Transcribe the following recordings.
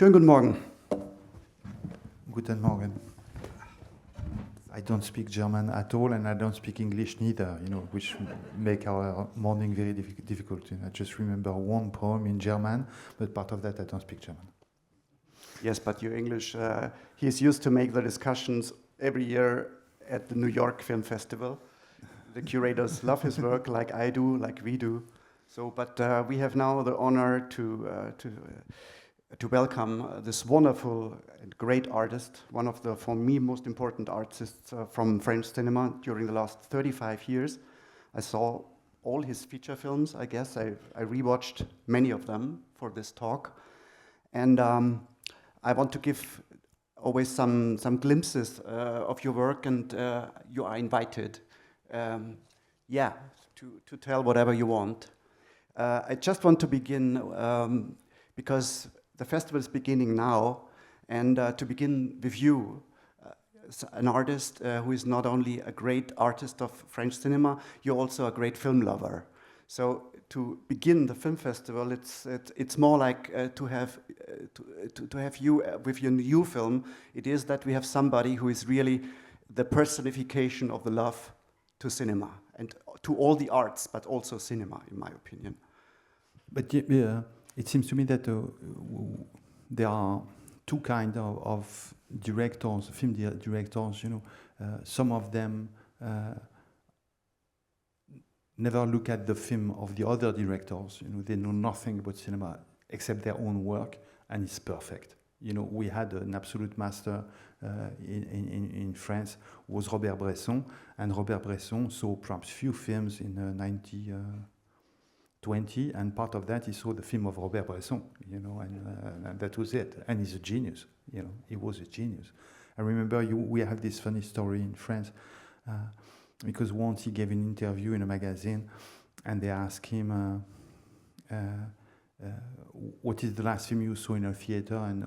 Schönen guten Morgen. Guten Morgen. I don't speak German at all, and I don't speak English neither, which make our morning very difficult. I just remember one poem in German, but part of that I don't speak German. Yes, but your English, he's used to make the discussions every year at the New York Film Festival. The curators love his work like I do, like we do. So, but we have now the honor to welcome this wonderful and great artist, one of the, for me, most important artists from French cinema during the last 35 years. I saw all his feature films, I guess. I rewatched many of them for this talk. And I want to give always some glimpses of your work, and you are invited, to tell whatever you want. I just want to begin because the festival is beginning now, and to begin with you, an artist who is not only a great artist of French cinema, you're also a great film lover. So to begin the film festival, it's more like to have you with your new film. It is that we have somebody who is really the personification of the love to cinema and to all the arts, but also cinema, in my opinion. But it seems to me that there are two kinds of directors, film directors. Some of them never look at the film of the other directors. They know nothing about cinema except their own work, and it's perfect. We had an absolute master in France, was Robert Bresson, and Robert Bresson saw perhaps few films in 1920, and part of that he saw the film of Robert Bresson, and that was it. And he's a genius, he was a genius. I remember we have this funny story in France, because once he gave an interview in a magazine, and they asked him, what is the last film you saw in a theater, and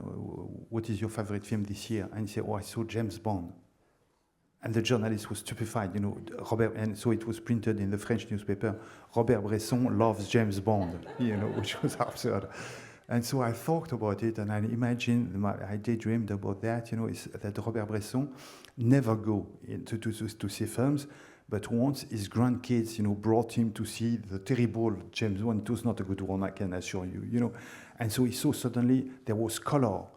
what is your favorite film this year? And he said, I saw James Bond. And the journalist was stupefied, Robert, and so it was printed in the French newspaper, Robert Bresson loves James Bond, which was absurd. And so I thought about it, and I imagined, I daydreamed about that, is that Robert Bresson never go to see films, but once his grandkids, brought him to see the terrible James Bond. It was not a good one, I can assure you, And so he saw suddenly there was color,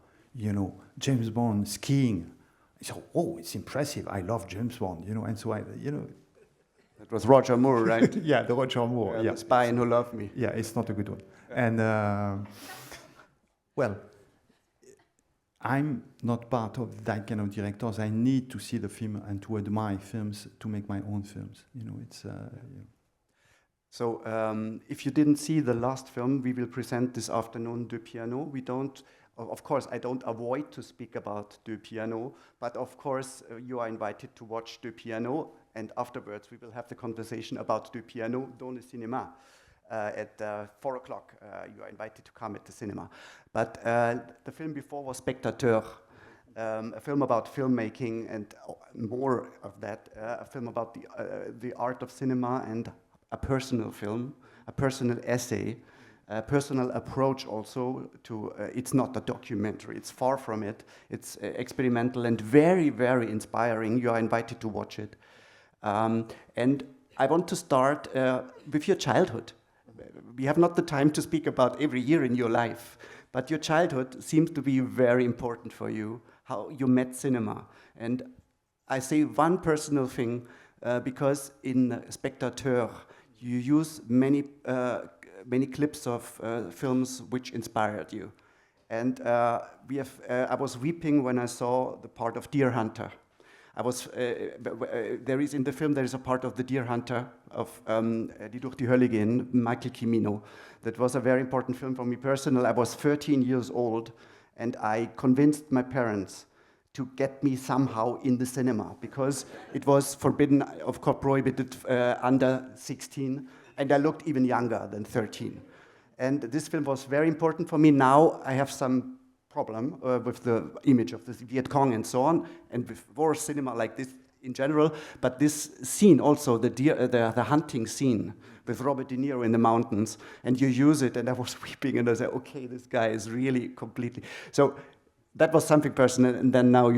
James Bond skiing. He said, oh, it's impressive. I love James Bond, And so That was Roger Moore, right? Yeah, the Roger Moore. The Spy Who Loved Me. Yeah, it's not a good one. And, well, I'm not part of that kind of directors. I need to see the film and to admire films to make my own films. So if you didn't see the last film we will present this afternoon, Deux Pianos, we don't, of course, I don't avoid to speak about Deux Pianos, but of course you are invited to watch Deux Pianos, and afterwards we will have the conversation about Deux Pianos dans le cinéma. At 4 o'clock, you are invited to come at the cinema. But the film before was Spectateur, a film about filmmaking and more of that, a film about the art of cinema and a personal film, a personal essay, a personal approach also to, it's not a documentary, it's far from it, it's experimental and very, very inspiring. You are invited to watch it. And I want to start with your childhood. We have not the time to speak about every year in your life, but your childhood seems to be very important for you, how you met cinema. And I say one personal thing, because in Spectateur, you use many clips of films which inspired you. And I was weeping when I saw the part of Deer Hunter. There is in the film, there is a part of the Deer Hunter of Die durch die Hölle gehen, Michael Cimino. That was a very important film for me personally. I was 13 years old, and I convinced my parents to get me somehow in the cinema, because it was forbidden, of course prohibited under 16, and I looked even younger than 13. And this film was very important for me. Now I have some problem with the image of the Viet Cong and so on, and with war cinema like this, in general, but this scene also, the hunting scene with Robert De Niro in the mountains, and you use it, and I was weeping, and I said, okay, this guy is really completely. So that was something personal, and then now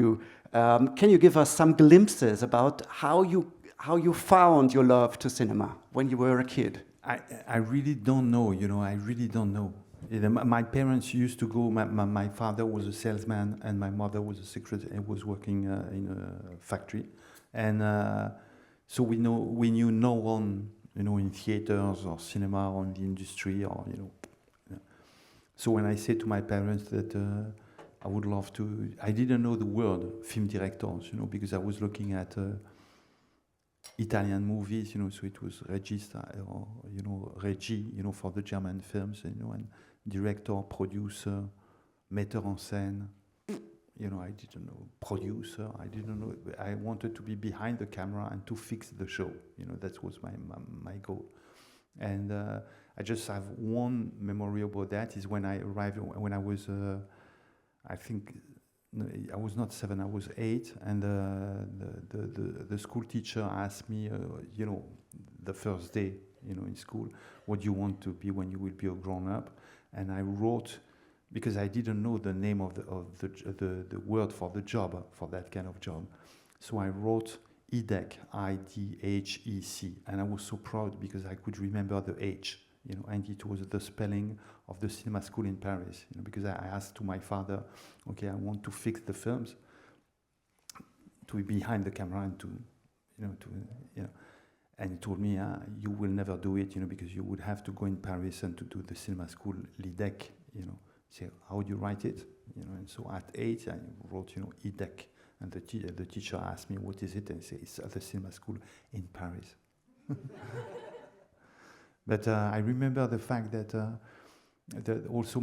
can you give us some glimpses about how you found your love to cinema when you were a kid? I really don't know, I really don't know. My parents used to go, my father was a salesman and my mother was a secretary, was working in a factory. And so we knew no one, in theaters or cinema or in the industry or, Yeah. So when I said to my parents that I would love to, I didn't know the word film directors, because I was looking at Italian movies, so it was regista or, Regi, for the German films, and director, producer, metteur en scène, I didn't know, producer, I didn't know, I wanted to be behind the camera and to fix the show, that was my goal. And I just have one memory about that, is when I arrived, when I was, I think, I was not 7, I was 8, and the school teacher asked me, the first day, in school, what do you want to be when you will be a grown-up? And I wrote, because I didn't know the name of the word for the job, for that kind of job. So I wrote IDHEC, I-D-H-E-C, and I was so proud because I could remember the H, and it was the spelling of the cinema school in Paris, because I asked to my father, okay, I want to fix the films, to be behind the camera and and he told me, you will never do it, because you would have to go in Paris and to do the cinema school, l'IDHEC, Say, how do you write it? And so at 8, I wrote, IDHEC, and the teacher asked me, what is it? And I said, it's at the cinema school in Paris. But I remember the fact that also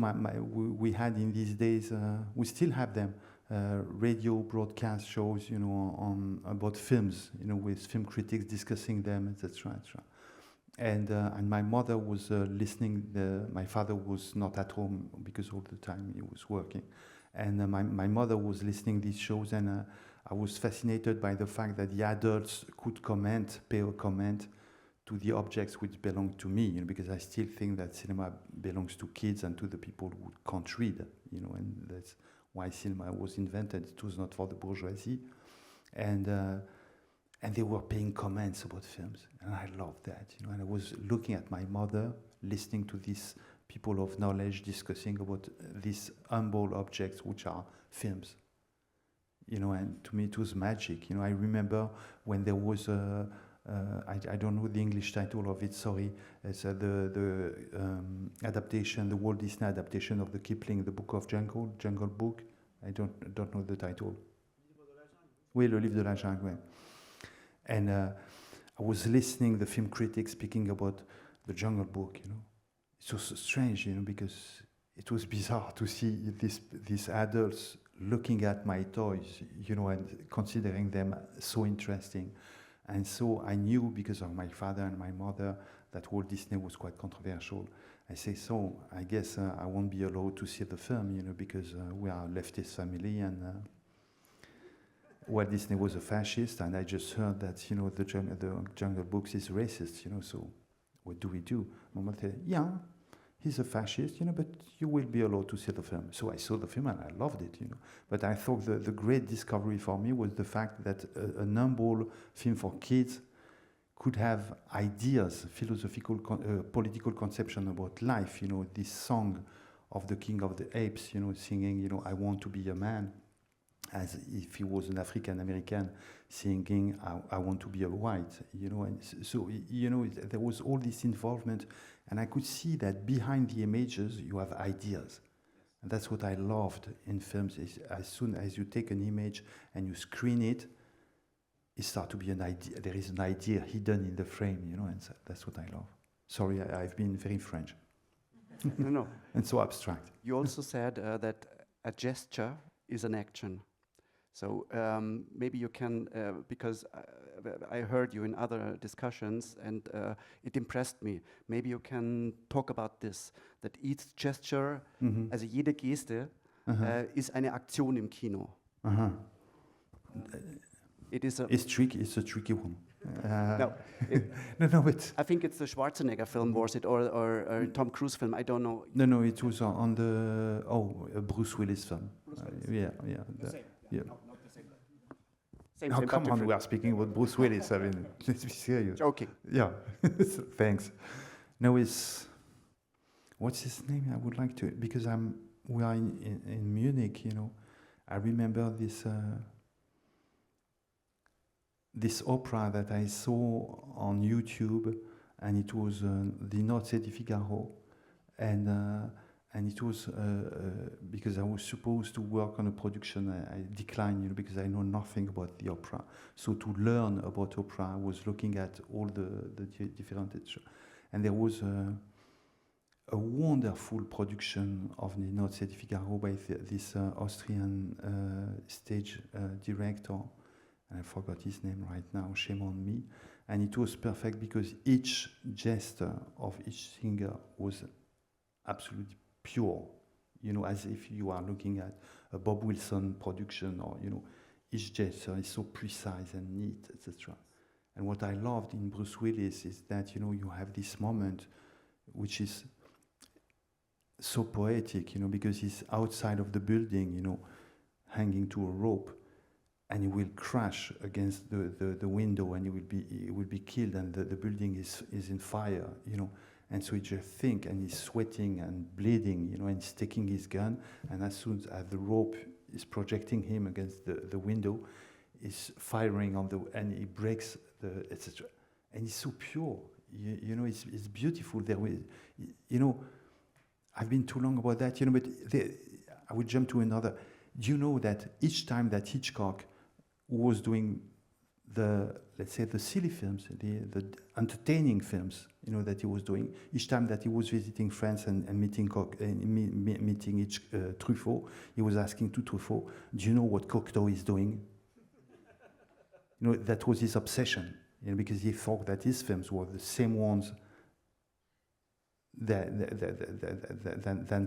we had in these days, we still have them, radio broadcast shows, on about films, with film critics discussing them, etc., etc. And my mother was listening. My father was not at home because all the time he was working, and my mother was listening these shows, and I was fascinated by the fact that the adults could pay a comment to the objects which belong to me, because I still think that cinema belongs to kids and to the people who can't read, and that's why cinema was invented. It was not for the bourgeoisie, and they were paying comments about films, and I loved that, and I was looking at my mother, listening to these people of knowledge discussing about these humble objects which are films, and to me it was magic. I remember when there was I don't know the English title of it, sorry. It's the adaptation, the Walt Disney adaptation of the Kipling, the Book of Jungle Book. I don't know the title. Oui, Le Livre de la Jungle. And I was listening the film critics speaking about the Jungle Book. It was strange, because it was bizarre to see these adults looking at my toys, and considering them so interesting. And so I knew, because of my father and my mother, that Walt Disney was quite controversial. I say, so I guess I won't be allowed to see the film, because we are a leftist family, and Walt Disney was a fascist, and I just heard that, the Jungle Books is racist, so what do we do? Mama said, yeah, he's a fascist, but you will be allowed to see the film. So I saw the film and I loved it, But I thought the great discovery for me was the fact that a humble film for kids could have ideas, philosophical, political conception about life, this song of the King of the Apes, singing, I want to be a man, as if he was an African American singing, I want to be a white, and so, there was all this involvement, and I could see that behind the images you have ideas. And that's what I loved in films, is as soon as you take an image and you screen it, it starts to be an idea, there is an idea hidden in the frame, and so that's what I love. Sorry, I've been very French. No. And so abstract. You also said that a gesture is an action. So maybe you can, because I heard you in other discussions and it impressed me. Maybe you can talk about this, that each gesture, also jede Geste, ist eine Aktion im Kino. It is a... It's tricky. It's a tricky one. No, no, but I think it's the Schwarzenegger film, was it, or Tom Cruise film? I don't know. no, it was on the Bruce Willis film. Yeah. No, not the same. Same Oh, film, come but on, different. we are speaking about Bruce Willis. I mean, let's be serious. Joking. Yeah, thanks. No, what's his name? I would like to, because we are in Munich, you know. I remember this opera that I saw on YouTube, and it was the Nozze di Figaro, and it was because I was supposed to work on a production. I declined, you know, because I know nothing about the opera. So to learn about opera, I was looking at all the different, and there was a wonderful production of the Nozze di Figaro by this Austrian stage director. I forgot his name right now, shame on me. And it was perfect because each gesture of each singer was absolutely pure, you know, as if you are looking at a Bob Wilson production, or, you know, each gesture is so precise and neat, etc. And what I loved in Bruce Willis is that, you know, you have this moment which is so poetic, you know, because he's outside of the building, you know, hanging to a rope, and he will crash against the window, and he will be killed, and the building is in fire, you know. And so he just think, and he's sweating and bleeding, you know, and he's taking his gun, and as soon as the rope is projecting him against the window, he's firing on and he breaks etc. And it's so pure, you know, it's beautiful. You know, I've been too long about that, you know, but I would jump to another. Do you know that each time that Hitchcock was doing let's say the silly films, the entertaining films, you know, that he was doing, each time that he was visiting France and meeting Truffaut, he was asking to Truffaut, do you know what Cocteau is doing? You know, that was his obsession, you know, because he thought that his films were the same ones than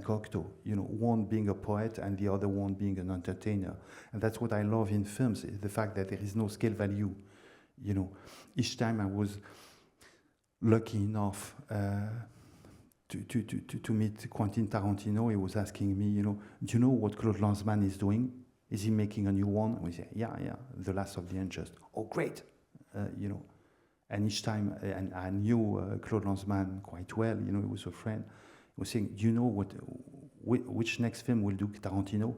Cocteau, you know, one being a poet and the other one being an entertainer. And that's what I love in films, is the fact that there is no scale value. You know, each time I was lucky enough to meet Quentin Tarantino, he was asking me, you know, do you know what Claude Lanzmann is doing? Is he making a new one? And we say, yeah, The Last of the Unjust. Oh, great, you know. And each time, and I knew Claude Lanzmann quite well, you know, he was a friend. He was saying, do you know which next film will do Tarantino?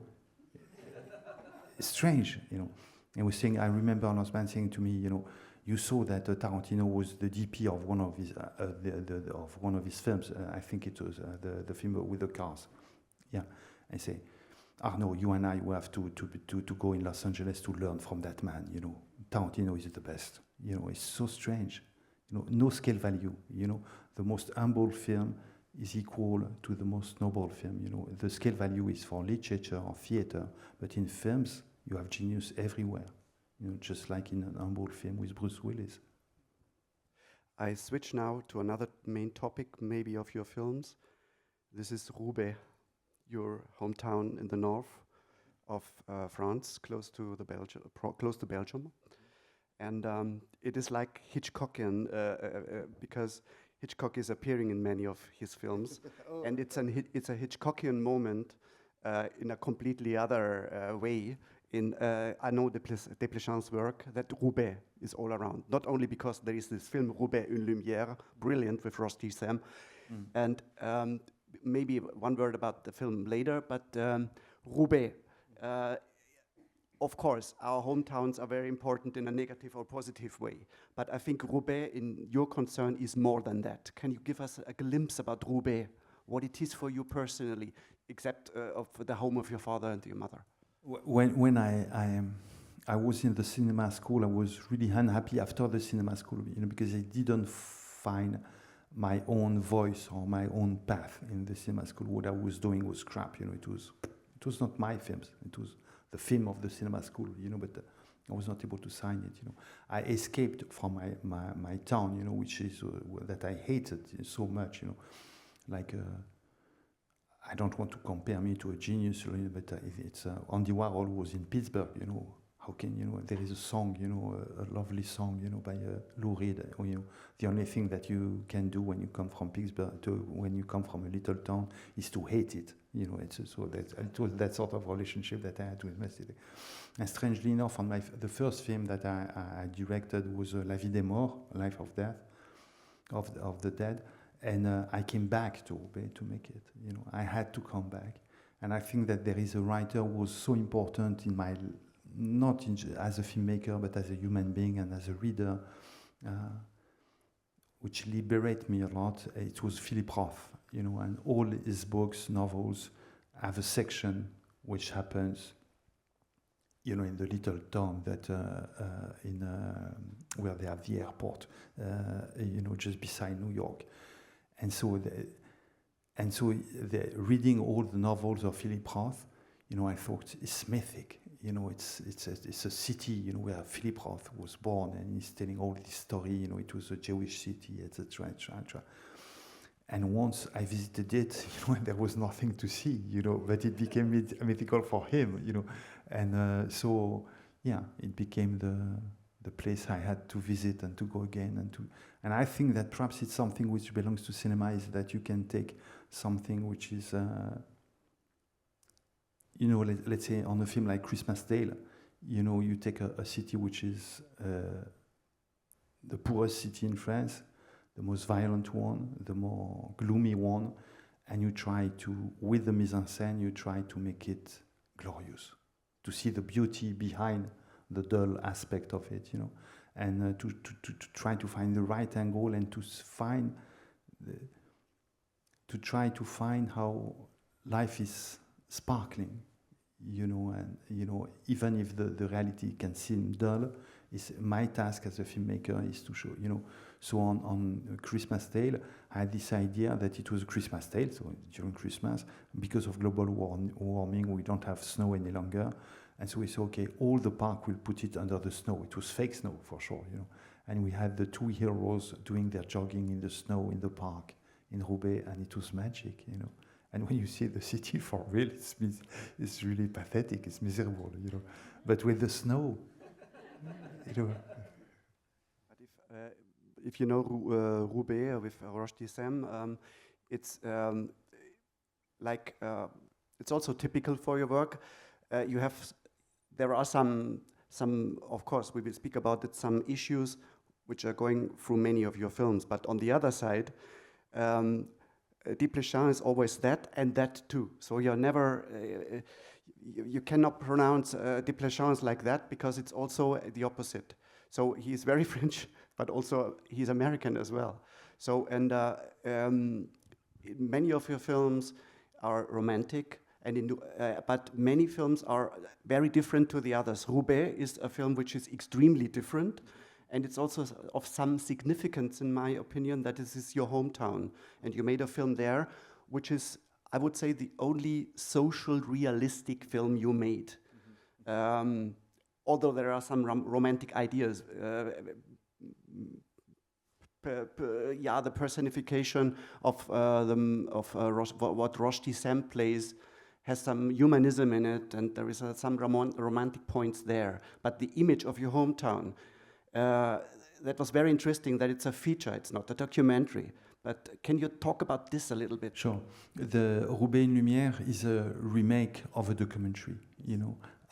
It's strange, you know. And was saying, I remember Lanzmann saying to me, you know, you saw that Tarantino was the DP of one of his films. I think it was the film with the cars. Yeah, I say, Arnaud, you and I will have to go in Los Angeles to learn from that man. You know, Tarantino is the best. You know, it's so strange. You know, no scale value. You know, the most humble film is equal to the most noble film. You know, the scale value is for literature or theater, but in films, you have genius everywhere, you know, just like in an humble film with Bruce Willis. I switch now to another main topic, maybe of your films. This is Roubaix, your hometown in the north of France, close to Belgium. And it is like Hitchcockian, because Hitchcock is appearing in many of his films, and it's a Hitchcockian moment in a completely other way. In Arnaud Desplechin's work, that Roubaix is all around. Not only because there is this film Roubaix, une lumière, brilliant with Rusty Sam, and maybe one word about the film later, but Roubaix, of course, our hometowns are very important in a negative or positive way, but I think Roubaix, in your concern, is more than that. Can you give us a glimpse about Roubaix, what it is for you personally, except of the home of your father and your mother? When I was in the cinema school, I was really unhappy after the cinema school, you know, because I didn't find my own voice or my own path in the cinema school. What I was doing was crap, you know. It was not my films. It was the film of the cinema school, you know. But I was not able to sign it, you know. I escaped from my town, you know, which is that I hated so much, you know, like. I don't want to compare me to a genius, but it's Andy Warhol was in Pittsburgh, you know. how can, there is a song, a lovely song, by Lou Reed, the only thing that you can do when you come from Pittsburgh when you come from a little town is to hate it. It was that sort of relationship that I had with my city. And strangely enough, on the first film that I directed was La Vie des Morts, Life of Death, of the Dead, and I came back to Roubaix to make it. I had to come back, and I think that there is a writer who was so important in my, not as a filmmaker, but as a human being and as a reader, which liberated me a lot. It was Philip Roth, and all his books, novels, have a section which happens, in the little town that where they have the airport, just beside New York, and so reading all the novels of Philip Roth, I thought it's mythic. It's a city, where Philip Roth was born, and he's telling all this story. It was a Jewish city, etc., etc. And once I visited it, there was nothing to see, but it became mythical for him, and so it became the place I had to visit and to go again and I think that perhaps it's something which belongs to cinema, is that you can take something which is let's say on a film like Christmas Tale, you take a city which is the poorest city in France, the most violent one, the more gloomy one, and you try to, with the mise en scène, you try to make it glorious, to see the beauty behind the dull aspect of it, and to try to find the right angle and to try to find how life is sparkling, and even if the reality can seem dull, my task as a filmmaker is to show, So on Christmas Tale, I had this idea that it was a Christmas tale, so during Christmas, because of global warming, we don't have snow any longer, and so we said, okay, all the park will put it under the snow. It was fake snow for sure, and we had the two heroes doing their jogging in the snow in the park in Roubaix, and it was magic, And when you see the city for real, it's really pathetic, it's miserable, But with the snow, But if you know Roubaix with Roche diesem, it's it's also typical for your work. There are some, of course, we will speak about it, some issues which are going through many of your films. But on the other side, Desplechin is always that and that too. So you're never, you cannot pronounce Desplechin like that, because it's also the opposite. So he's very French, but also he's American as well. So, and many of your films are romantic, but many films are very different to the others. Roubaix is a film which is extremely different, and it's also of some significance, in my opinion, that this is your hometown, and you made a film there, which is, I would say, the only social realistic film you made. Mm-hmm. Although there are some romantic ideas. The personification of what Roche diesem plays has some humanism in it, and there is some romantic points there. But the image of your hometown, that was very interesting, that it's a feature, it's not a documentary. But can you talk about this a little bit? Sure. The Roubaix une Lumière is a remake of a documentary,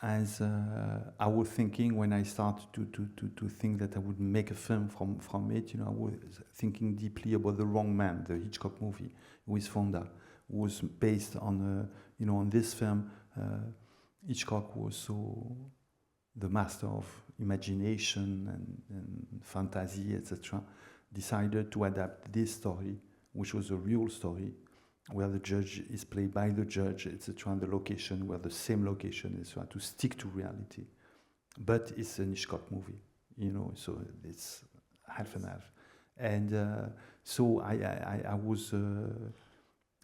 As I was thinking when I started to think that I would make a film from it, I was thinking deeply about The Wrong Man, the Hitchcock movie with Fonda, was based on, on this film. Hitchcock was so the master of imagination and fantasy, etc., decided to adapt this story, which was a real story, where the judge is played by the judge, etc., and the location, where the same location is, to stick to reality. But it's a Hitchcock movie, so it's half and half. And so I was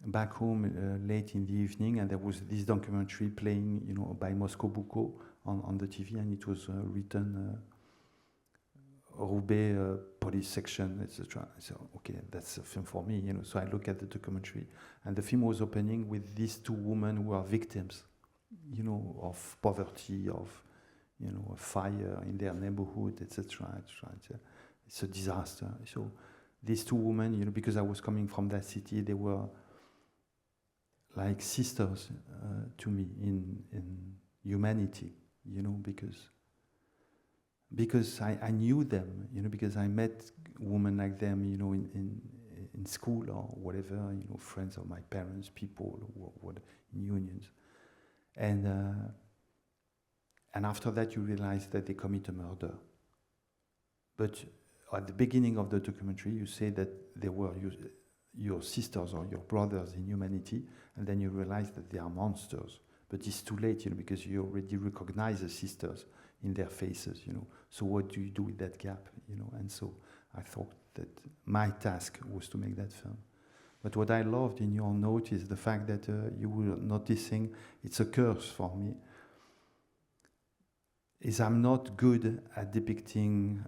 back home late in the evening, and there was this documentary playing, by Moscow Bucco on the TV, and it was written Roubaix police section, etc. So, okay, that's a film for me, So I look at the documentary, and the film was opening with these two women who are victims, of poverty, of, you know, a fire in their neighborhood, etc., etc. It's a disaster. So these two women, you know, because I was coming from that city, they were like sisters to me in humanity, you know, because I knew them, you know, because I met women like them, you know, in school or whatever, you know, friends of my parents, people who were in unions. And after that you realize that they commit a murder. But at the beginning of the documentary you say that they were your sisters or your brothers in humanity, and then you realize that they are monsters. But it's too late, you know, because you already recognize the sisters in their faces, you know. So what do you do with that gap, you know? And so I thought that my task was to make that film. But what I loved in your note is the fact that you were noticing, it's a curse for me, is I'm not good at depicting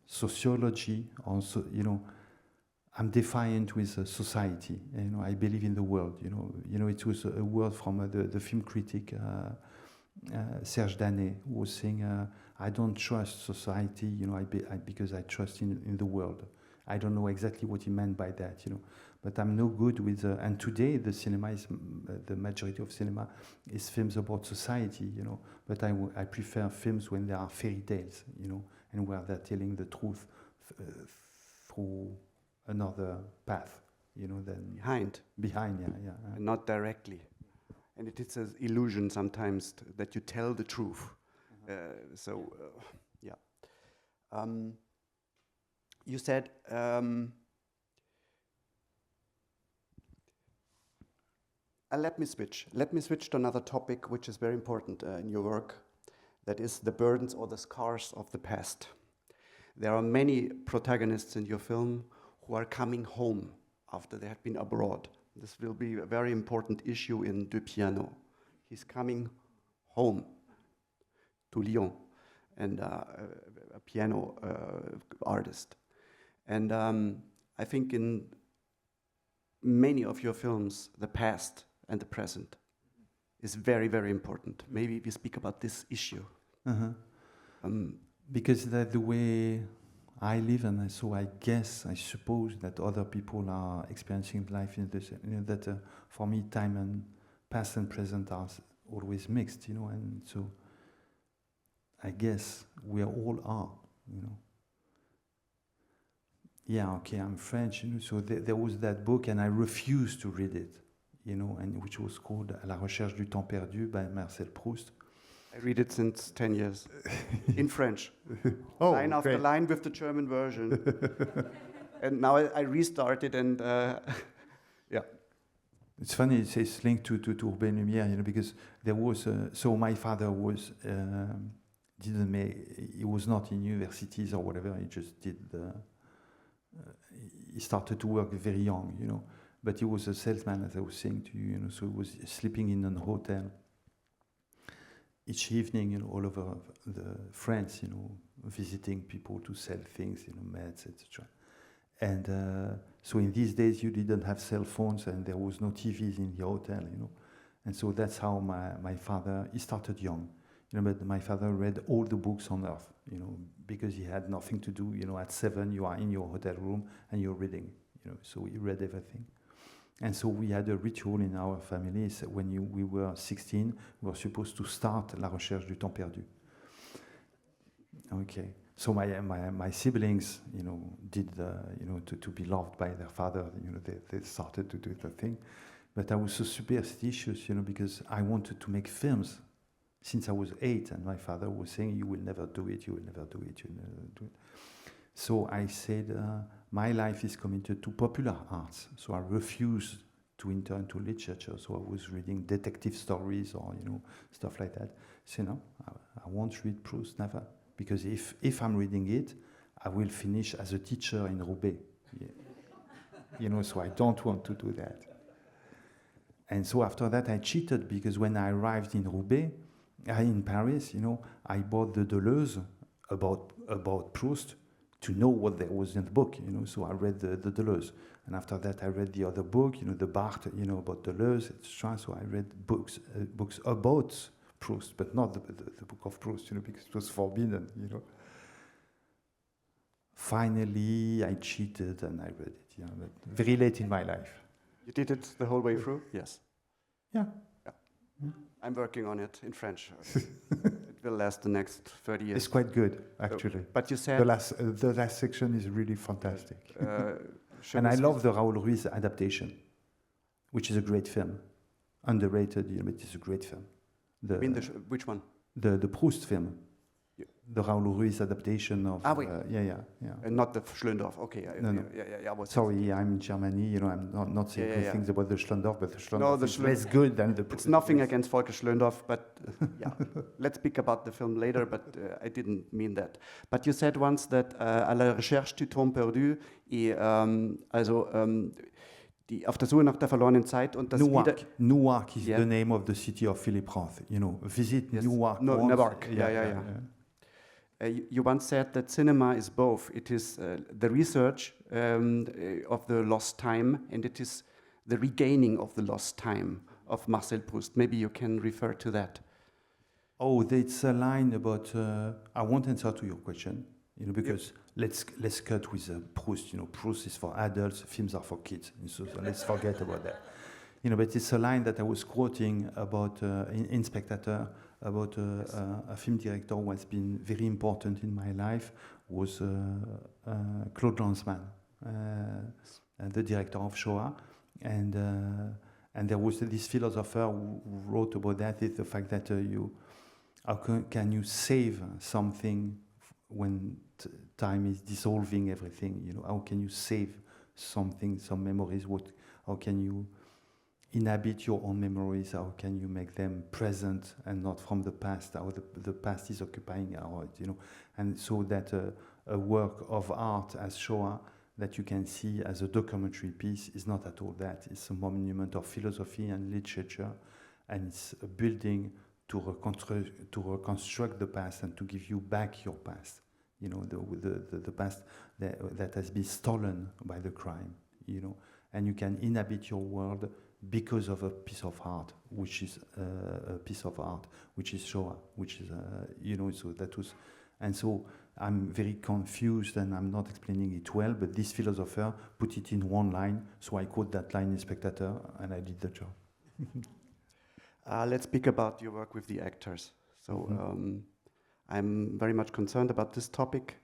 sociology, or you know, I'm defiant with society. You know, I believe in the world. You know, it was a word from the film critic Serge Danet, who was saying, "I don't trust society. You know, because I trust in the world." I don't know exactly what he meant by that. You know, but I'm no good with. And today, the cinema is the majority of cinema is films about society. You know, but I prefer films when there are fairy tales. You know, and where they're telling the truth through another path, you know, than behind, yeah. And not directly. And it is an illusion sometimes that you tell the truth. Yeah. You said let me switch to another topic which is very important in your work. That is the burdens or the scars of the past. There are many protagonists in your film who are coming home after they have been abroad. This will be a very important issue in De Piano. He's coming home to Lyon, and a piano artist. And I think in many of your films, the past and the present is very, very important. Maybe we speak about this issue. Because that's the way I live, and so I suppose that other people are experiencing life in this. You know, that for me, time and past and present are always mixed. You know, and so I guess we all are. You know. Yeah, okay, I'm French. You know, so there was that book, and I refused to read it. You know, and which was called "À la recherche du temps perdu" by Marcel Proust. I read it since 10 years, in French. Oh, line after great. line with the German version. And now I restarted, and yeah. It's funny, it's linked to Urbaine Lumière, you know, because there was, so my father was, he was not in universities or whatever, he just did he started to work very young, you know, but he was a salesman, as I was saying to you, you know, so he was sleeping in a hotel each evening, you know, all over France, you know, visiting people to sell things, you know, meds, etc. And so in these days, you didn't have cell phones, and there was no TVs in the hotel, you know. And so that's how my father, he started young, you know, but my father read all the books on earth, you know, because he had nothing to do, you know, at 7, you are in your hotel room and you're reading, you know, so he read everything. And so we had a ritual in our family. So when we were 16, we were supposed to start La Recherche du Temps Perdu. Okay. So my siblings, you know, did you know, to be loved by their father, you know, they started to do the thing. But I was so superstitious, you know, because I wanted to make films since I was 8, and my father was saying, "You will never do it. You will never do it. You will never do it." So I said, my life is committed to popular arts, so I refused to enter into literature. So I was reading detective stories or, you know, stuff like that. So no, I won't read Proust, never, because if I'm reading it, I will finish as a teacher in Roubaix. Yeah. You know, so I don't want to do that. And so after that, I cheated, because when I arrived in Roubaix, in Paris, you know, I bought the Deleuze about Proust, to know what there was in the book, you know. So I read the Deleuze, and after that I read the other book, you know, the Barthes, you know, about Deleuze, etc. So I read books about Proust, but not the book of Proust, because it was forbidden, Finally, I cheated and I read it, but very late in my life. You did it the whole way through? Yes. Yeah. I'm working on it in French. It will last the next 30 years. It's quite good, actually. But you said... The last section is really fantastic. And I love the Raoul Ruiz adaptation, which is a great film. Underrated, but it's a great film. Which one? The Proust film. Yeah. The Raoul Ruiz adaptation of... yeah. And not the Schlöndorff, okay. No. Sorry, I'm in Germany, I'm not saying good things about the Schlöndorff, but the Schlöndorff is less good than the... It's nothing against Volker Schlöndorff, but let's speak about the film later, but I didn't mean that. But you said once that à la recherche du temps perdu, auf der Suche nach der verlorenen Zeit und das Newark is the name of the city of Philip Roth. Visit Newark. Newark. You once said that cinema is both. It is the research of the lost time, and it is the regaining of the lost time of Marcel Proust. Maybe you can refer to that. Oh, it's a line about. I won't answer to your question, because let's cut with Proust. Proust is for adults, films are for kids. So let's forget about that. But it's a line that I was quoting about in Spectator about a film director who has been very important in my life was Claude Lanzmann, the director of Shoah, and there was this philosopher who wrote about that. Is the fact that how can you save something when time is dissolving everything? How can you save something, some memories? How can you inhabit your own memories? How can you make them present and not from the past? How the past is occupying our heart, And so that a work of art as Shoah that you can see as a documentary piece is not at all that. It's a monument of philosophy and literature, and it's a building to reconstruct the past and to give you back your past. The past that has been stolen by the crime. And you can inhabit your world because of a piece of art, which is Shoah, which is So that was, and so I'm very confused, and I'm not explaining it well. But this philosopher put it in one line, so I quote that line in Spectator, and I did the job. Let's speak about your work with the actors. So I'm very much concerned about this topic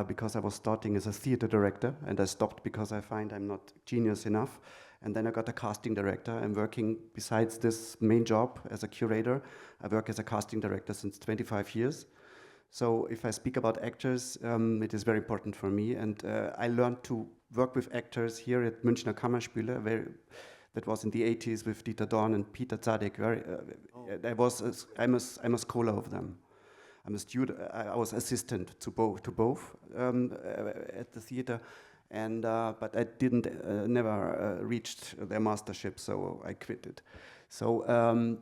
because I was starting as a theater director, and I stopped because I find I'm not genius enough. And then I got a casting director. I'm working, besides this main job as a curator, I work as a casting director since 25 years. So if I speak about actors, it is very important for me. And I learned to work with actors here at Münchner Kammerspiele, that was in the 80s with Dieter Dorn and Peter Zadek. I'm a scholar of them. I'm a student. I was assistant to both at the theater. And but I didn't never reached their mastership, so I quit it. So,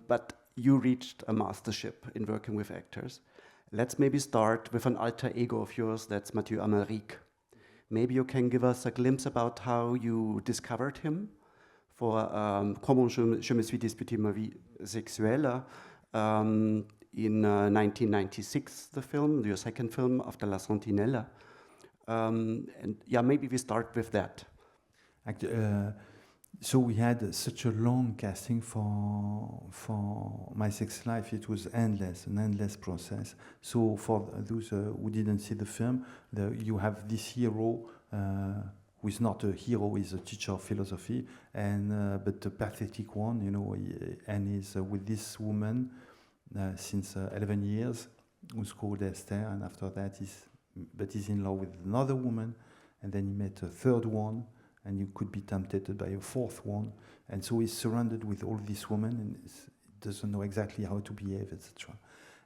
but you reached a mastership in working with actors. Let's maybe start with an alter ego of yours. That's Mathieu Amalric. Maybe you can give us a glimpse about how you discovered him for Comment je me suis disputé ma vie sexuelle in 1996, the film, your second film after La Sentinelle. And maybe we start with that. So we had such a long casting for My Sex Life. It was an endless process. So for those who didn't see the film, you have this hero who is not a hero, he's a teacher of philosophy, but a pathetic one, and he's with this woman since 11 years, who's called Esther, and after that he's in love with another woman, and then he met a third one, and you could be tempted by a fourth one, and so he's surrounded with all these women, and he doesn't know exactly how to behave, etc.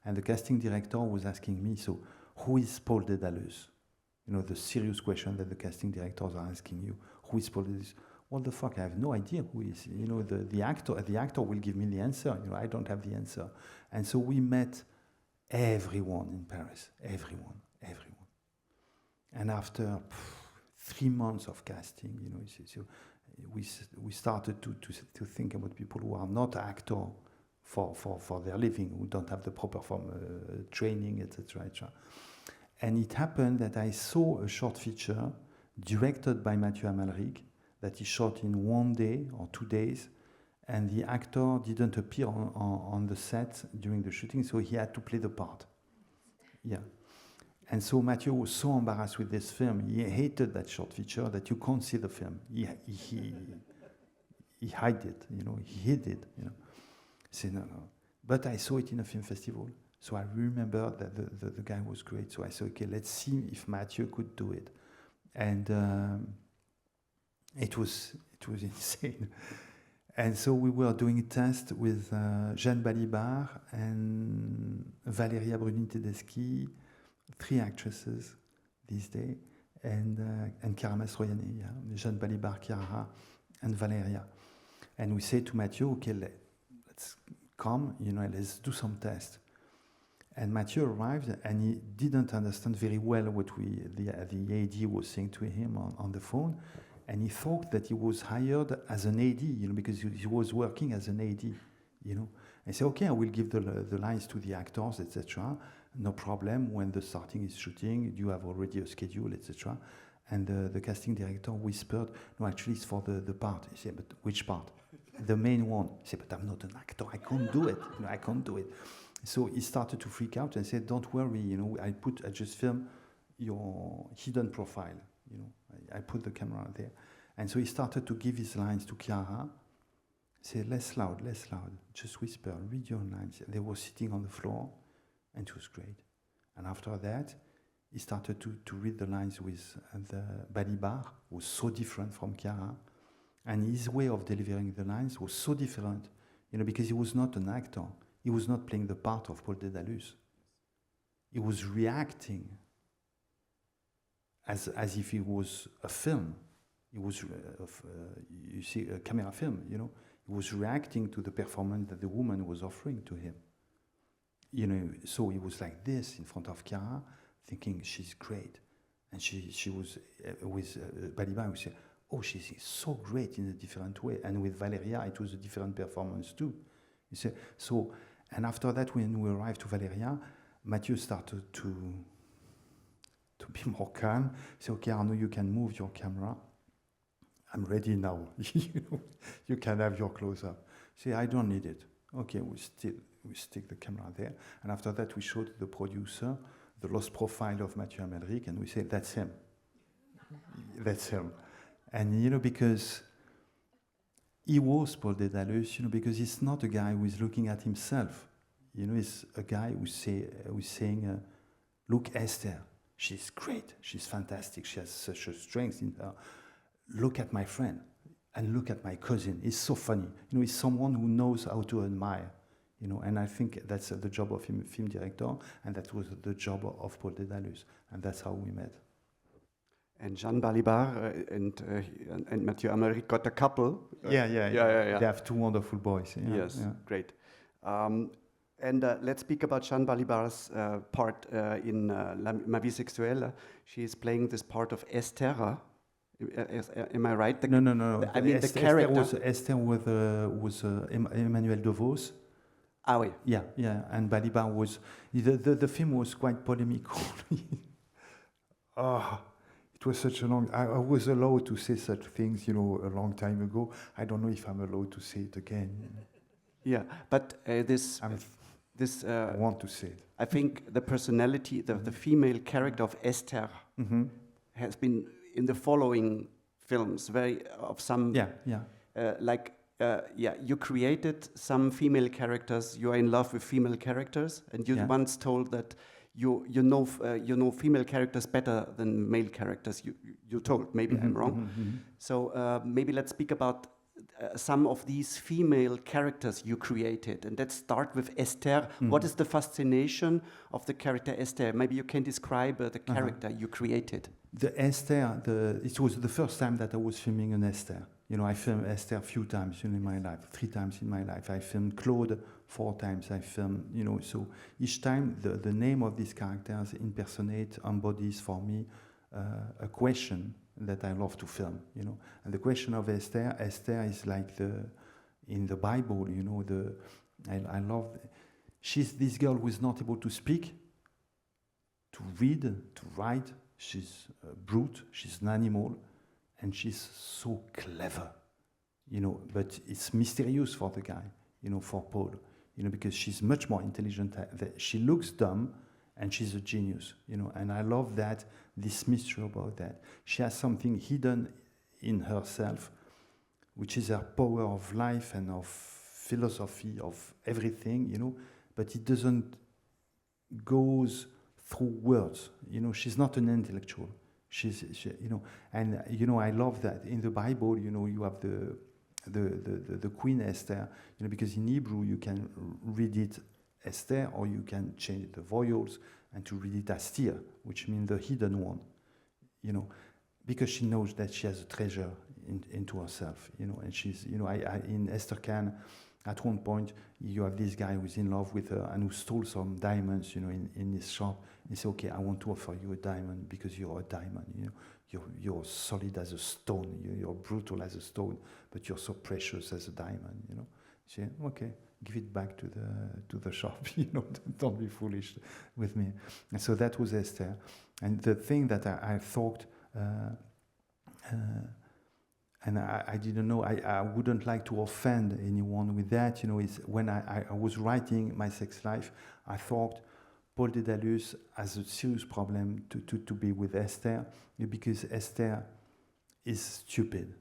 And the casting director was asking me, so who is Paul Dédaleus? The serious question that the casting directors are asking you, who is Paul Dédaleus? What the fuck, I have no idea who he is. The actor will give me the answer, I don't have the answer. And so we met everyone in Paris, everyone. And after 3 months of casting, we started to think about people who are not actors for their living, who don't have the proper training, etc., etc. And it happened that I saw a short feature directed by Mathieu Amalric that he shot in 1 day or 2 days, and the actor didn't appear on the set during the shooting, so he had to play the part. Yeah. And so Mathieu was so embarrassed with this film. He hated that short feature that you can't see the film. He hid it, he hid it, He said, no. But I saw it in a film festival. So I remember that the guy was great. So I said, okay, let's see if Mathieu could do it. And it was insane. And so we were doing a test with Jeanne Balibar and Valeria Bruni-Tedeschi, 3 actresses this day, and Chiara Mastroianni, Jeanne Balibar, Chiara, and Valeria. And we say to Mathieu, okay, let's come, let's do some tests. And Mathieu arrived, and he didn't understand very well what the AD was saying to him on the phone, and he thought that he was hired as an AD, because he was working as an AD, And I said, okay, I will give the lines to the actors, etc. No problem. When the starting is shooting, you have already a schedule, etc. And the casting director whispered, no, actually it's for the part. He said, but which part? The main one. He said, but I'm not an actor. I can't do it. I can't do it. So he started to freak out and said, don't worry, I just film your hidden profile. I put the camera there. And so he started to give his lines to Chiara. He said, less loud, just whisper, read your lines. They were sitting on the floor, and it was great. And after that, he started to read the lines with the Balibar, who was so different from Chiara. And his way of delivering the lines was so different, because he was not an actor. He was not playing the part of Paul Dédalus. He was reacting as if it was a film. It was, you see, a camera film, He was reacting to the performance that the woman was offering to him. So he was like this in front of Chiara, thinking she's great. And she was with Balibar, we said, oh, she's so great in a different way. And with Valeria, it was a different performance too. You see, so, and after that, when we arrived to Valeria, Mathieu started to be more calm. He said, okay, Arnaud, you can move your camera. I'm ready now. You can have your close-up. Say, I don't need it. Okay, we stick the camera there. And after that, we showed the producer the lost profile of Mathieu Amalric, and we said, that's him. That's him. And, because he was Paul Dédalus, because he's not a guy who is looking at himself. He's a guy who's saying, look, Esther, she's great, she's fantastic, she has such a strength in her. Look at my friend, and look at my cousin. He's so funny. He's someone who knows how to admire. And I think that's the job of a film director, and that was the job of Paul Dédalus, and that's how we met. And Jeanne Balibar and Mathieu Amalric got a couple. Yeah. They have 2 wonderful boys. Yes, great. And let's speak about Jeanne Balibar's part in Ma vie sexuelle. She is playing this part of Esther. Am I right? No. I mean, the character. Esther was Emmanuel DeVos. Ah, oui. Yeah. And Balibar was... The film was quite polemical. It was such a long... I was allowed to say such things, a long time ago. I don't know if I'm allowed to say it again. Yeah, but this... I want to say it. I think the personality, the female character of Esther has been in the following films, you created some female characters. You are in love with female characters, and you once told that you know female characters better than male characters. You told, maybe I'm wrong. So maybe let's speak about some of these female characters you created, and let's start with Esther. What is the fascination of the character Esther? Maybe you can describe the character you created. The Esther, it was the first time that I was filming an Esther. I filmed Esther a few times in my life, 3 times in my life. I filmed Claude 4 times. I filmed, so each time the name of these characters embodies for me a question that I love to film, And the question of Esther is like in the Bible, I love. She's this girl who is not able to speak, to read, to write. She's a brute. She's an animal, and she's so clever, you know. But it's mysterious for the guy, you know, for Paul, you know, because she's much more intelligent. She looks dumb, and she's a genius, you know. And I love that, this mystery about that. She has something hidden in herself, which is her power of life and of philosophy, of everything, you know. But it doesn't goes through words, you know. She's not an intellectual. You know, and you know, I love that in the Bible. You know, you have the Queen Esther, you know, because in Hebrew you can read it Esther, or you can change the vowels and to read it Astir, which means the hidden one, you know, because she knows that she has a treasure into herself, you know. And she's, you know, I in Esther Khan, at one point you have this guy who's in love with her and who stole some diamonds, you know, in his shop. He said, okay, I want to offer you a diamond because you're a diamond, you know. You're solid as a stone, you're brutal as a stone, but you're so precious as a diamond, you know. She said, okay, give it back to the shop, you know, don't be foolish with me. And so that was Esther. And the thing that I thought, and I didn't know, I wouldn't like to offend anyone with that, you know, is when I was writing My Sex Life, I thought Paul Dédalus has a serious problem to be with Esther, because Esther is stupid,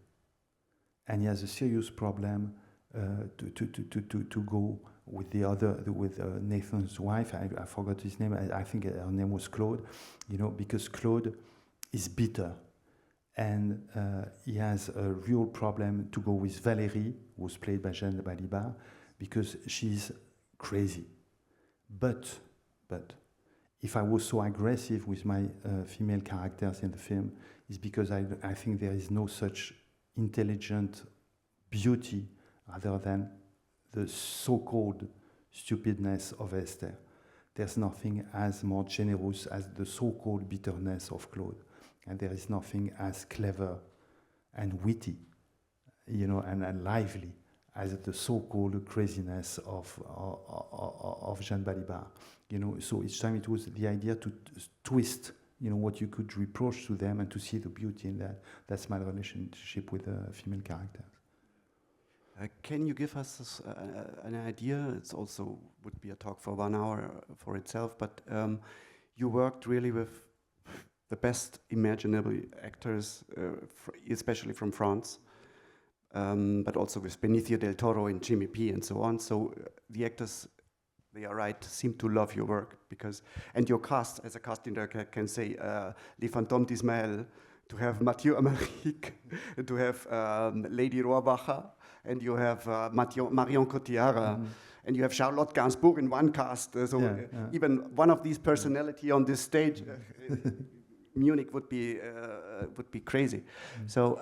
and he has a serious problem to go with the other, with Nathan's wife. I forgot his name. I think her name was Claude, you know, because Claude is bitter, and he has a real problem to go with Valérie, who was played by Jeanne Balibar, because she's crazy. But if I was so aggressive with my female characters in the film, it's because I think there is no such intelligent beauty other than the so-called stupidness of Esther. There's nothing as more generous as the so-called bitterness of Claude. And there is nothing as clever and witty, you know, and lively as the so-called craziness of Jeanne Balibar. You know, so each time it was the idea to twist, you know, what you could reproach to them and to see the beauty in that. That's my relationship with the female characters. Can you give us an idea? It's also would be a talk for 1 hour for itself, but you worked really with the best imaginable actors, especially from France, but also with Benicio del Toro and Jimmy P and so on. So the actors, they are right, seem to love your work because, and your cast, as a casting director, can say, Les Fantômes d'Ismaël, to have Mathieu Amalric, to have Lady Rohrbacher, and you have Marion Cotillard, and you have Charlotte Gainsbourg in one cast. Even one of these personality on this stage, Munich would be crazy. So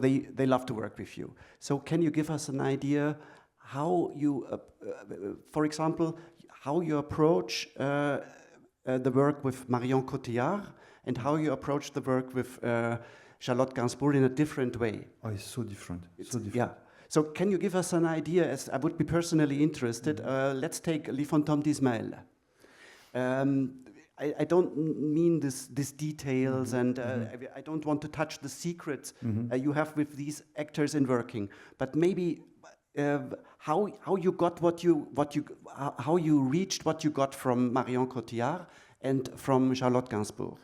they love to work with you. So can you give us an idea how you, for example, how you approach the work with Marion Cotillard and how you approach the work with Charlotte Gainsbourg in a different way? Oh, it's so different. Yeah. So can you give us an idea, as I would be personally interested, let's take Les Fantômes d'Ismaël. I don't mean these details, and I don't want to touch the secrets you have with these actors in working, but maybe how you got how you reached what you got from Marion Cotillard and from Charlotte Gainsbourg.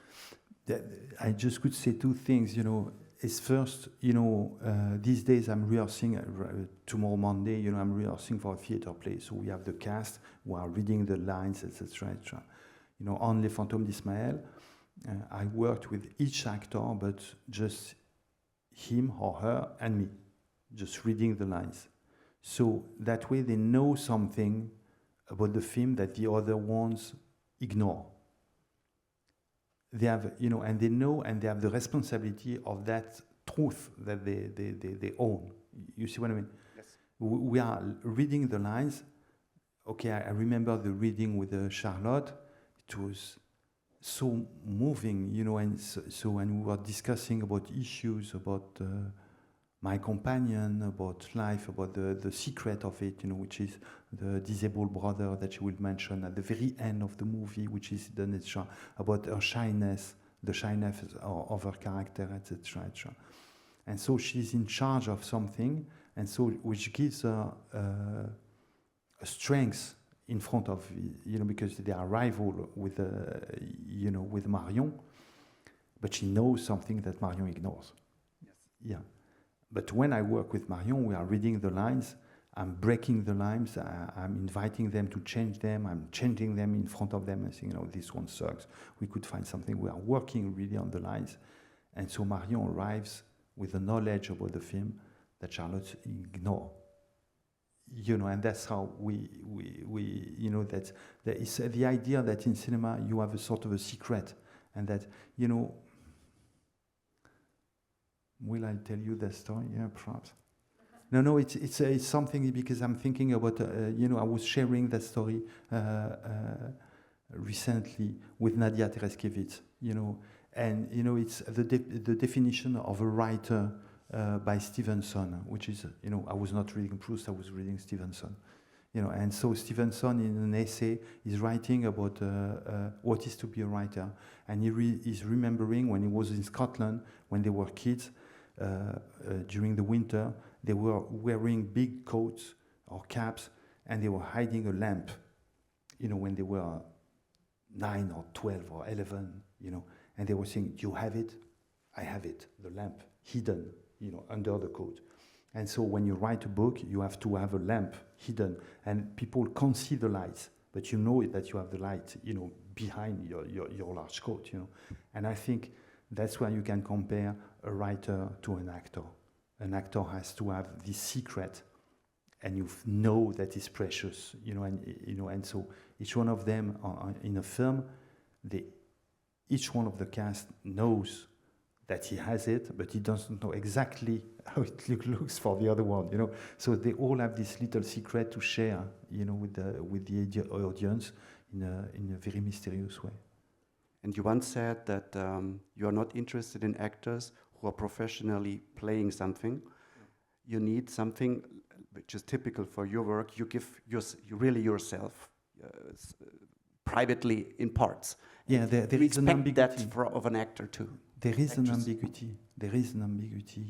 I just could say two things, you know. Is first, you know, these days I'm rehearsing, tomorrow Monday, you know, I'm rehearsing for a theater play. So we have the cast who are reading the lines, etc., etc. You know, on Les Fantômes d'Ismaël, I worked with each actor, but just him or her and me, just reading the lines. So that way they know something about the film that the other ones ignore. They have, you know, and they know, and they have the responsibility of that truth that they own. You see what I mean? Yes. We are reading the lines. Okay, I remember the reading with Charlotte. It was so moving, you know, and so and we were discussing about issues, about my companion, about life, about the secret of it, which is the disabled brother that she will mention at the very end of the movie, which is the nature about her shyness, the shyness of her character, etc., etc. And so she's in charge of something, and so which gives her a strength in front of, because they are rival with, with Marion, but she knows something that Marion ignores. Yes. Yeah. But when I work with Marion, we are reading the lines, I'm breaking the lines, I'm inviting them to change them, I'm changing them in front of them and saying, this one sucks, we could find something. We are working really on the lines. And so Marion arrives with the knowledge about the film that Charlotte ignores. And that's how we that there is the idea that in cinema you have a sort of a secret, and that, will I tell you the story? Yeah, perhaps. No, it's something, because I'm thinking about, I was sharing that story recently with Nadia Tereskevich, and, it's the definition of a writer by Stevenson, which is, I was not reading Proust, I was reading Stevenson. And so Stevenson, in an essay, is writing about what is to be a writer. And is remembering when he was in Scotland, when they were kids, during the winter, they were wearing big coats or caps, and they were hiding a lamp, when they were 9 or 12 or 11, and they were saying, "You have it? I have it, the lamp, hidden, under the coat." And so when you write a book, you have to have a lamp hidden, and people can't see the lights, but you know that you have the light, behind your large coat, And I think that's where you can compare a writer to an actor. An actor has to have this secret, and you know that it's precious, and so each one of them in a film, each one of the cast knows that he has it, but he doesn't know exactly how it looks for the other one, So they all have this little secret to share, with the audience in a very mysterious way. And you once said that you are not interested in actors who are professionally playing something. You need something which is typical for your work. You give really yourself privately in parts. Yeah, there you is an ambiguity. that of an actor too. There is an ambiguity. There is an ambiguity.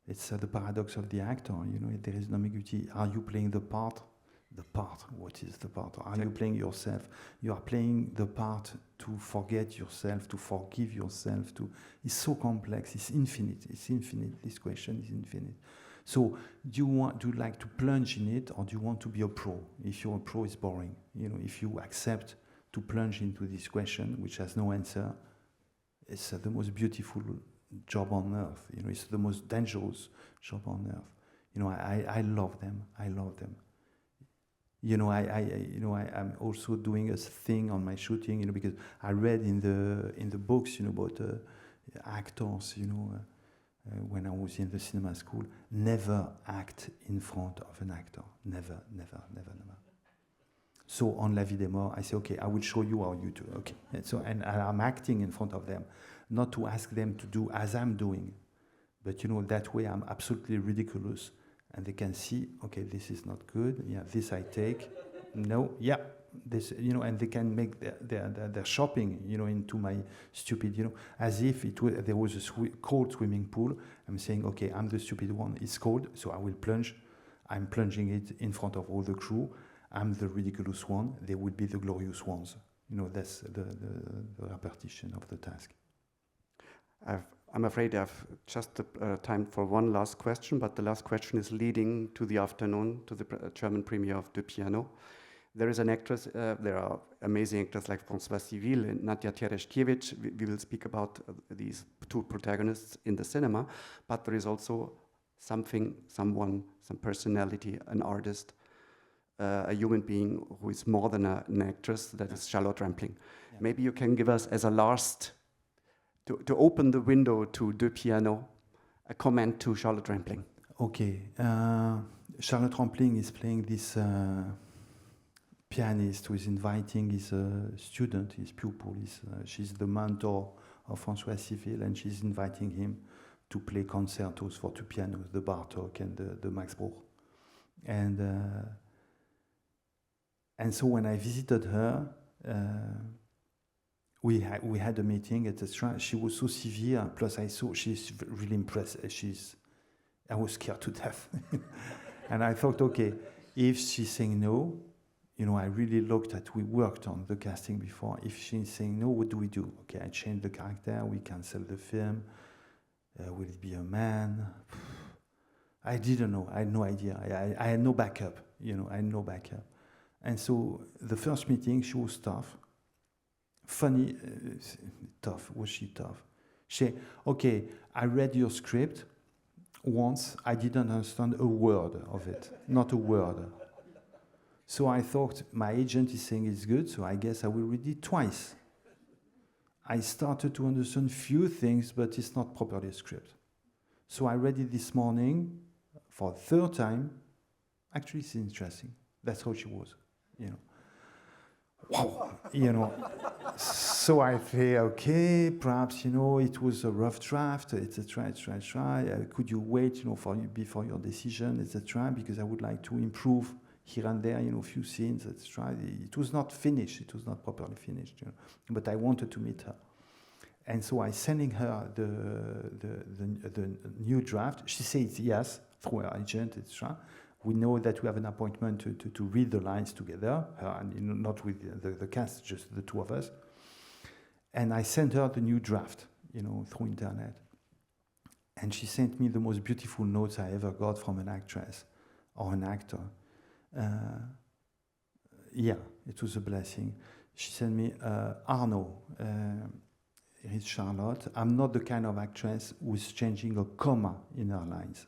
It's the paradox of the actor. There is an ambiguity. Are you playing the part? The part. What is the part? Are you playing yourself? You are playing the part to forget yourself, to forgive yourself. It's so complex. It's infinite. It's infinite. This question is infinite. So, do you like to plunge in it, or do you want to be a pro? If you're a pro, it's boring. If you accept to plunge into this question, which has no answer, it's the most beautiful job on earth. It's the most dangerous job on earth. I love them. I love them. I'm also doing a thing on my shooting, because I read in the books, about actors, when I was in the cinema school, never act in front of an actor. Never. So on La Vie des Morts, I say, okay, I will show you how you do. Okay, and I'm acting in front of them, not to ask them to do as I'm doing, but that way I'm absolutely ridiculous. And they can see, okay, this is not good. Yeah, this I take. No, yeah, this, and they can make their shopping, into my stupid, as if there was a cold swimming pool. I'm saying, okay, I'm the stupid one. It's cold, so I will plunge. I'm plunging it in front of all the crew. I'm the ridiculous one. They will be the glorious ones. That's the repartition of the task. I'm afraid I've just time for one last question, but the last question is leading to the afternoon, to the German premiere of De Piano. There is an actress, there are amazing actors like François Civil and Nadia Tereshkiewicz. We will speak about these two protagonists in the cinema, but there is also some personality, an artist, a human being who is more than an actress, that is Charlotte Rampling. Yeah. Maybe you can give us as a last, to open the window to De Piano, a comment to Charlotte Rampling. Okay. Charlotte Rampling is playing this pianist who is inviting his student, his pupil. She's the mentor of François Civil, and she's inviting him to play concertos for 2 pianos, the Bartók and the Max Bruch. And so when I visited her, we had a meeting, etc. She was so severe, plus I saw she's really impressed. I was scared to death. And I thought, okay, if she's saying no, I really looked at, we worked on the casting before. If she's saying no, what do we do? Okay, I change the character, we cancel the film. Will it be a man? I didn't know, I had no idea. I had no backup, I had no backup. And so the first meeting, she was tough. Funny, tough, was she tough? She, okay, I read your script once, I didn't understand a word of it, not a word. So I thought, my agent is saying it's good, so I guess I will read it twice. I started to understand few things, but it's not properly a script. So I read it this morning for the third time. Actually, it's interesting. That's how she was, Wow, So I say, okay, perhaps, it was a rough draft, etc., etc. Could you wait, before your decision, etc., because I would like to improve here and there, a few scenes, etc. It was not finished, it was not properly finished, but I wanted to meet her. And so I sending her the new draft. She says yes, through her agent, etc. We know that we have an appointment to read the lines together, and not with the cast, just the two of us. And I sent her the new draft, through internet. And she sent me the most beautiful notes I ever got from an actress or an actor. Yeah, it was a blessing. She sent me, Arnaud, here is Charlotte. I'm not the kind of actress who is changing a comma in her lines.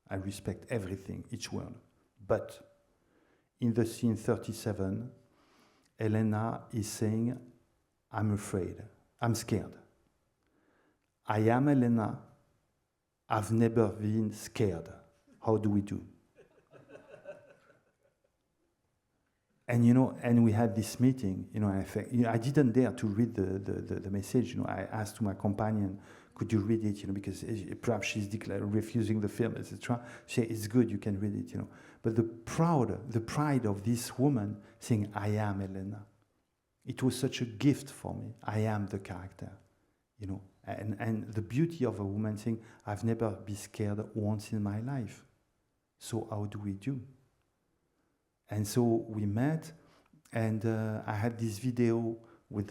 I respect everything, each word. But in the scene 37, Elena is saying, I'm afraid, I'm scared. I am Elena, I've never been scared. How do we do? And and we had this meeting. I didn't dare to read the message. I asked to my companion, could you read it? Because perhaps she's refusing the film, etc. She said, it's good, you can read it. But the pride of this woman saying, I am Elena. It was such a gift for me. I am the character, And the beauty of a woman saying, I've never been scared once in my life. So how do we do? And so we met, and I had this video with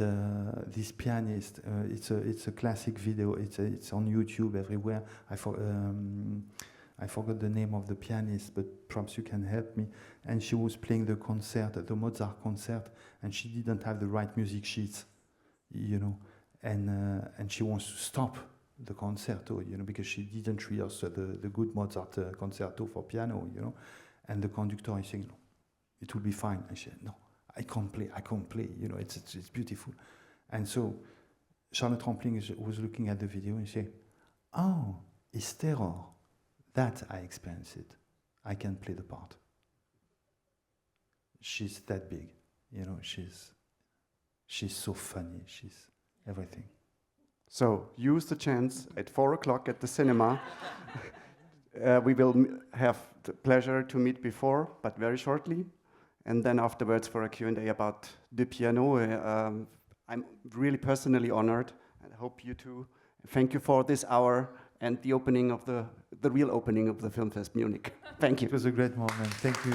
this pianist. It's a classic video. It's on YouTube everywhere. I forgot the name of the pianist, but perhaps you can help me. And she was playing the concert, the Mozart concert, and she didn't have the right music sheets, And she wants to stop the concerto, because she didn't rehearse the good Mozart concerto for piano, And the conductor is saying, no, it will be fine. And she said, no, I can't play. It's beautiful. And so Charlotte Rampling was looking at the video and said, oh, it's terror. That I experienced it. I can play the part. She's that big, she's so funny, she's everything. So use the chance at 4 o'clock at the cinema. We will have the pleasure to meet before, but very shortly. And then afterwards for a Q&A about the piano. I'm really personally honored, and I hope you too. Thank you for this hour and the opening of the real opening of the FilmFest Munich. Thank you. It was a great moment. Thank you.